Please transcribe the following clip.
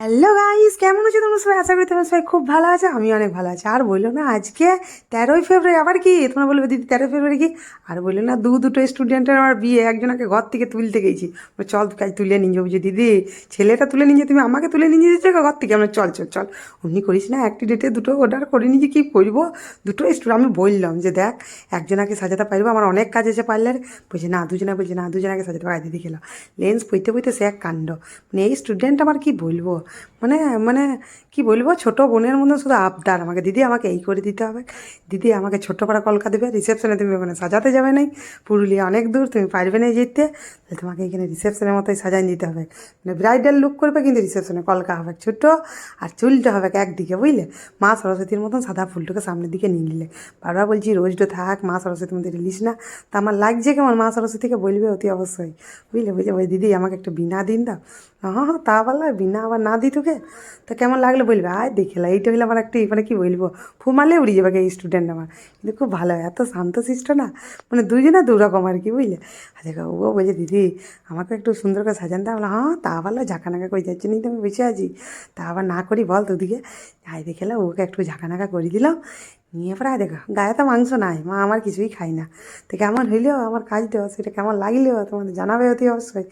Hello guys, কেমন আছো তোমরা সবাই? আশা করি তোমরা সবাই খুব ভালো আছে। আমি অনেক ভালো আছি। আর বললো না আজকে 13ই ফেব্রুয়ারি, আবার কি তোমরা বলবে দিদি 13ই ফেব্রুয়ারি কি? আর বললো না দুটো স্টুডেন্টের আমার বিয়ে, একজনকে ঘর থেকে তুলতে গেছি। চল কাজ তুলে নিয়ে যাবো যে দিদি, ছেলেটা তুলে নিয়ে তুমি আমাকে তুলে নিয়ে যেতে ঘর থেকে। আমরা চল চল চল, অমনি করিস না, একটি ডেটে দুটো অর্ডার করে নিয়ে কী করবো। দুটো স্টুডেন্ট আমি বললাম যে দেখ, একজনাকে সাজাতে পারবো, আমার অনেক কাজ আছে পার্লারে। বলছে না দুজনে, বলছে না দুজনাকে সাজাতে পারবো। দিদি গেল লেন্স পইতে পইতে সে এক কাণ্ড। মানে এই স্টুডেন্ট আমার কি বলবো, মানে মানে কি বলবো, ছোটো বোনের মতো শুধু আবদার আমাকে, দিদি আমাকে এই করে দিতে হবে, দিদি আমাকে ছোট্ট করে কলকা দেবে, রিসেপশনে তুমি ওখানে সাজাতে যাবে নাই, পুরুলিয়া অনেক দূর, তুমি পারবে না যেতে, তাহলে তোমাকে এখানে রিসেপশনের মতোই সাজাই দিতে হবে। মানে ব্রাইডাল লুক করবে কিন্তু রিসেপশনে কলকা হবে ছোটো, আর চুলটা হবে একদিকে, বুঝলে, মা সরস্বতীর মতন সাদা ফুলটাকে সামনের দিকে নিয়ে নিলে। বারবার বলছি রোজটা থাক, মা সরস্বতীর মধ্যে রিলিস না, তা আমার লাগছে কেমন, মা সরস্বতীকে বলবে অতি অবশ্যই, বুঝলে, বুঝলে ওই দিদি আমাকে একটু বিনা দিন দাও। হ্যাঁ হ্যাঁ, তা বললো বিনা আবার না দিই তোকে, তো কেমন লাগলো বলবে, আয় দেখে এইটা হলে আমার একটু, মানে কি বলবো, ফুমালে উড়িয়ে যাবে এই স্টুডেন্ট আমার। কিন্তু খুব ভালো, এত শান্তশিষ্ট না, মানে দুজনে দু রকম আর কি, বুঝলে। আচ্ছা ও বলছে দিদি আমাকে একটু সুন্দর করে সাজান দাও। বলো হ্যাঁ, তা বললো ঝাঁকানাকা করে যাচ্ছে নি, তো আমি বসে আছি, তা আবার না করি বল তোদিকে। আয় দেখেলা ওকে একটু ঝাঁকানাকা করে দিলাম, নিয়ে পরে আয় দেখো গায়ে তো মাংস নাই, মা আমার কিছুই খাই না, তো কেমন হইলেও আমার কাজটা সেটা কেমন লাগলেও তোমাদের জানাবে অতি অবশ্যই।